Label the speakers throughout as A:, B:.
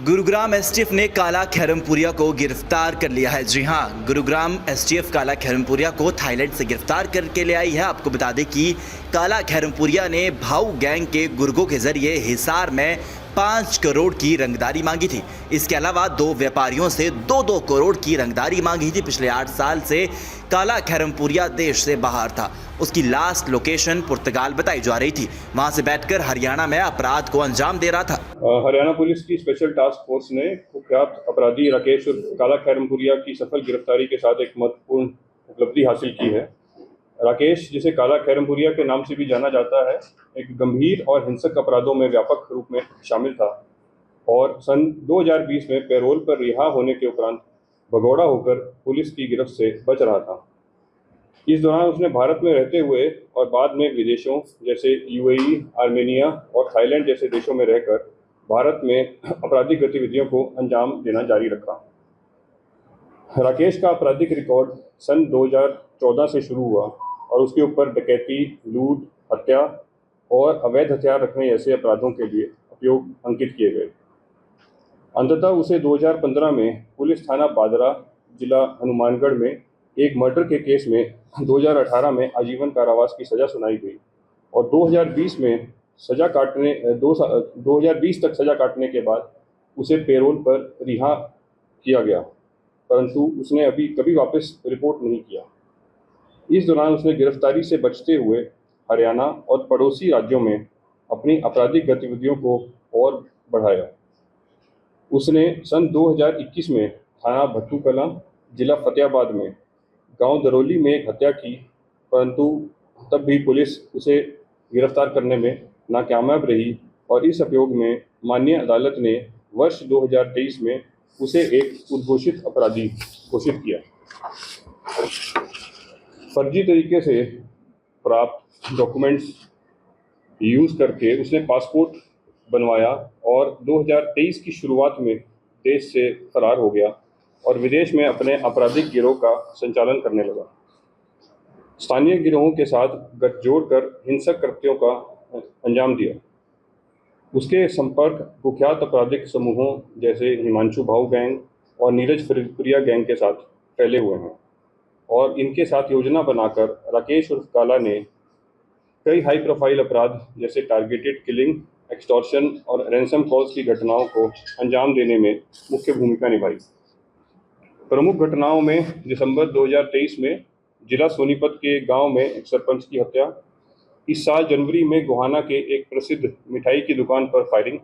A: Gurugram STF ने काला खैरमपुरिया को गिरफ्तार कर लिया है। जी हां, गुरुग्राम एसटीएफ काला खैरमपुरिया को थाईलैंड से गिरफ्तार करके ले आई है। आपको बता दें कि काला खैरमपुरिया ने भाऊ गैंग के गुर्गों के जरिए हिसार में 5 करोड़ की रंगदारी मांगी थी। इसके अलावा 2 व्यापारियों से 2-2 करोड़ की रंगदारी मांगी थी। पिछले 8 साल से काला खैरमपुरिया देश से बाहर था। उसकी लास्ट लोकेशन पुर्तगाल बताई जा रही थी। वहां से बैठकर हरियाणा में अपराध को अंजाम दे रहा था।
B: हरियाणा पुलिस की स्पेशल टास्क फोर्स ने कुख्यात अपराधी राकेश काला खैरमपुरिया की सफल गिरफ्तारी के साथ एक महत्वपूर्ण उपलब्धि हासिल की है। राकेश, जिसे काला खैरमपुरिया के नाम से भी जाना जाता है, एक गंभीर और हिंसक अपराधों में व्यापक रूप में शामिल था और सन 2020 में पैरोल पर रिहा होने के उपरांत भगौड़ा होकर पुलिस की गिरफ्त से बच रहा था। इस दौरान उसने भारत में रहते हुए और बाद में विदेशों जैसे यूएई, आर्मेनिया और थाईलैंड जैसे देशों में रहकर भारत में आपराधिक गतिविधियों को अंजाम देना जारी रखा। राकेश का आपराधिक रिकॉर्ड सन 2014 से शुरू हुआ और उसके ऊपर डकैती, लूट, हत्या और अवैध हथियार रखने जैसे अपराधों के लिए उपयोग अंकित किए गए। अंततः उसे 2015 में पुलिस थाना बादरा, जिला हनुमानगढ़ में एक मर्डर के केस में 2018 में आजीवन कारावास की सजा सुनाई गई और 2020 तक सजा काटने के बाद उसे पैरोल पर रिहा किया गया, परंतु उसने अभी कभी वापस रिपोर्ट नहीं किया। इस दौरान उसने गिरफ्तारी से बचते हुए हरियाणा और पड़ोसी राज्यों में अपनी आपराधिक गतिविधियों को और बढ़ाया। उसने सन 2021 में थाना भट्टूकला, जिला फतेहाबाद में गांव दरोली में एक हत्या की, परंतु तब भी पुलिस उसे गिरफ्तार करने में नाकामयाब रही और इस अभियोग में माननीय अदालत ने वर्ष 2023 में उसे एक उद्घोषित अपराधी घोषित किया। फर्जी तरीके से प्राप्त डॉक्यूमेंट्स यूज करके उसने पासपोर्ट बनवाया और 2023 की शुरुआत में देश से फरार हो गया और विदेश में अपने आपराधिक गिरोह का संचालन करने लगा। स्थानीय गिरोहों के साथ गठजोड़ कर हिंसक कृत्यों का अंजाम दिया। उसके संपर्क कुख्यात आपराधिक समूहों जैसे हिमांशु भाऊ गैंग और नीरज फरीदपुरिया गैंग के साथ फैले हुए हैं और इनके साथ योजना बनाकर राकेश उर्फ काला ने कई हाई प्रोफाइल अपराध जैसे टारगेटेड किलिंग, एक्सटॉर्शन और रैंसम कॉल्स की घटनाओं को अंजाम देने में मुख्य भूमिका निभाई। प्रमुख घटनाओं में दिसंबर 2023 में जिला सोनीपत के गांव में एक सरपंच की हत्या, इस साल जनवरी में गोहाना के एक प्रसिद्ध मिठाई की दुकान पर फायरिंग,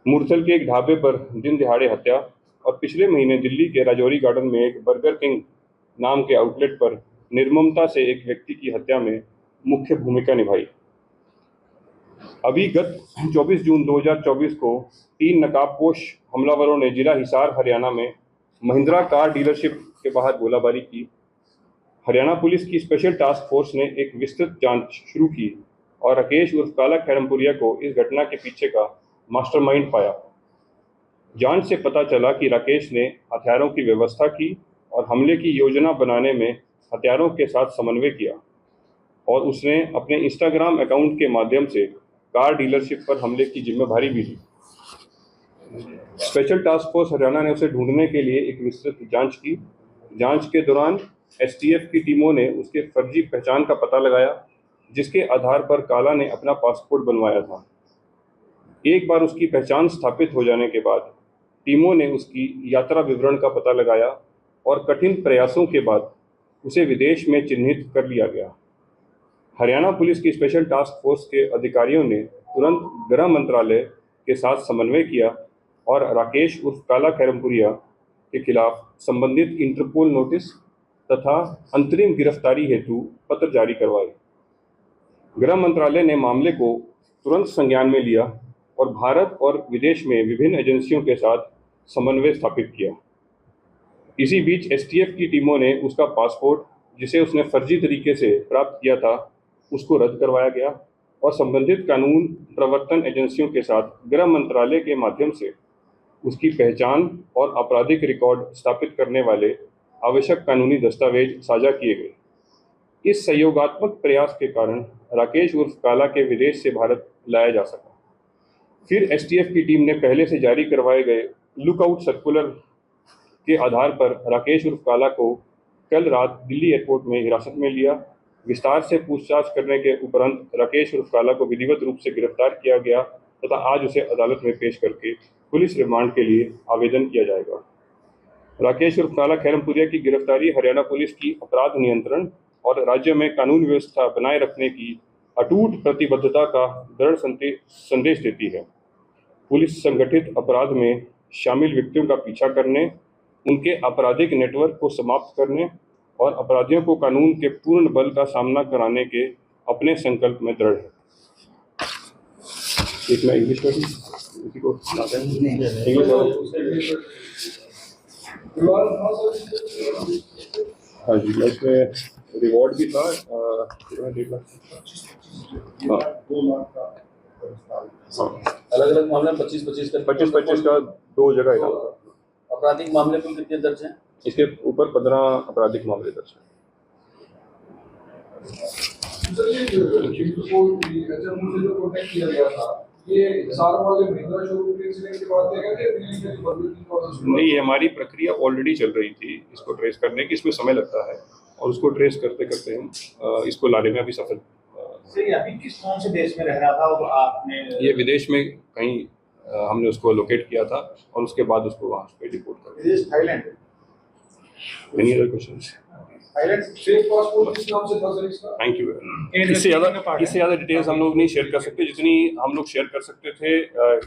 B: मुरथल के एक ढाबे पर दिन दिहाड़े हत्या और पिछले महीने दिल्ली के राजौरी गार्डन में एक बर्गर किंग नाम के आउटलेट पर निर्ममता से एक व्यक्ति की हत्या में मुख्य भूमिका निभाई। अभी गत 24 जून 2024 को 3 नकाबपोश हमलावरों ने जिला हिसार हरियाणा में महिंद्रा कार डीलरशिप के बाहर गोलाबारी की। हरियाणा पुलिस की स्पेशल टास्क फोर्स ने एक विस्तृत जांच शुरू की और राकेश उर्फ काला खैरमपुरिया को इस घटना के पीछे का मास्टरमाइंड पाया। जांच से पता चला कि राकेश ने हथियारों की व्यवस्था की और हमले की योजना बनाने में हथियारों के साथ समन्वय किया और उसने अपने इंस्टाग्राम अकाउंट के माध्यम से कार डीलरशिप पर हमले की जिम्मेदारी भी ली। स्पेशल टास्क फोर्स हरियाणा ने उसे ढूंढने के लिए एक विस्तृत जांच की। जांच के दौरान एसटीएफ की टीमों ने उसके फर्जी पहचान का पता लगाया, जिसके आधार पर काला ने अपना पासपोर्ट बनवाया था। एक बार उसकी पहचान स्थापित हो जाने के बाद टीमों ने उसकी यात्रा विवरण का पता लगाया और कठिन प्रयासों के बाद उसे विदेश में चिन्हित कर लिया गया। हरियाणा पुलिस की स्पेशल टास्क फोर्स के अधिकारियों ने तुरंत गृह मंत्रालय के साथ समन्वय किया और राकेश उर्फ काला खैरमपुरिया के खिलाफ संबंधित इंटरपोल नोटिस तथा अंतरिम गिरफ्तारी हेतु पत्र जारी करवाए। गृह मंत्रालय ने मामले को तुरंत संज्ञान में लिया और भारत और विदेश में विभिन्न एजेंसियों के साथ समन्वय स्थापित किया। इसी बीच एसटीएफ की टीमों ने उसका पासपोर्ट, जिसे उसने फर्जी तरीके से प्राप्त किया था, उसको रद्द करवाया गया और संबंधित कानून प्रवर्तन एजेंसियों के साथ गृह मंत्रालय के माध्यम से उसकी पहचान और आपराधिक रिकॉर्ड स्थापित करने वाले आवश्यक कानूनी दस्तावेज साझा किए गए। इस सहयोगात्मक प्रयास के कारण राकेश उर्फ काला के विदेश से भारत लाया जा सका। फिर एसटीएफ की टीम ने पहले से जारी करवाए गए लुकआउट सर्कुलर के आधार पर राकेश उर्फ काला को कल रात दिल्ली एयरपोर्ट में हिरासत में लिया। विस्तार से पूछताछ करने के उपरांत राकेश उर्फ काला को विधिवत रूप से गिरफ्तार किया गया तथा आज उसे अदालत में पेश करके पुलिस रिमांड के लिए आवेदन किया जाएगा। राकेश उर्फ काला खैरमपुरिया की गिरफ्तारी हरियाणा पुलिस की अपराध नियंत्रण और राज्य में कानून व्यवस्था बनाए रखने की अटूट प्रतिबद्धता का दृढ़ संदेश देती है। पुलिस संगठित अपराध में शामिल व्यक्तियों का पीछा करने, उनके आपराधिक नेटवर्क को समाप्त करने और अपराधियों को कानून के पूर्ण बल का सामना कराने के अपने संकल्प में दृढ़ है। एक मैं इंग्लिश में किसी को इंग्लिश हाँ जी, इसमें रिवॉर्ड भी था 1.5 लाख।
C: अलग अलग मामले में 25-25
B: का 2 जगह इनाम था।
C: आपराधिक मामले पर कितने दर्ज हैं?
B: इसके ऊपर 15 आपराधिक मामले दर्ज हैं। नहीं, ये हमारी प्रक्रिया ऑलरेडी चल रही थी इसको ट्रेस करने की। इसमें समय लगता है और उसको ट्रेस करते करते हम इसको लाने में अभी सफल।
D: अभी किस कौन से देश में रह रहा था और आपने? ये
B: विदेश में कहीं हमने उसको लोकेट किया था और उसके बाद उसको वहाँ पे डिपोर्ट कर दिया।
D: विदेश Thailand.
B: Any other questions?
D: Thailand fake passport किस नाम से था सर इसका?
B: Thank you. इससे ज़्यादा डिटेल्स हम लोग नहीं शेयर कर सकते जितनी हम लोग शेयर कर सकते थे।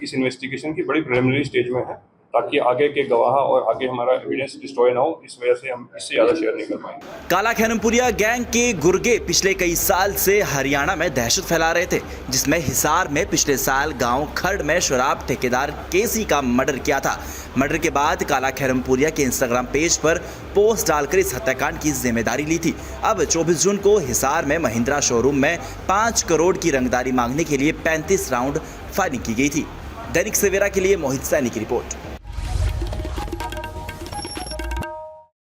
B: इस इन्वेस्टिगेशन की बड़ी प्रिलिमिनरी स्टेज में है ताकि आगे के गवाह और आगे हमारा एविडेंस डिस्ट्रॉय ना हो, इस वजह से हम इससे ज़्यादा शेयर नहीं कर पाएंगे।
A: काला खैरमपुरिया गैंग के गुर्गे पिछले कई साल से हरियाणा में दहशत फैला रहे थे, जिसमें हिसार में पिछले साल गांव खड़ में शराब ठेकेदार केसी का मर्डर किया था। मर्डर के बाद काला खैरमपुरिया के इंस्टाग्राम पेज पर पोस्ट डालकर इस हत्याकांड की जिम्मेदारी ली थी। अब 24 जून को हिसार में महिंद्रा शोरूम में 5 करोड़ की रंगदारी मांगने के लिए 35 राउंड फायरिंग की गई थी। दैनिक सवेरा के लिए मोहित सैनी की रिपोर्ट।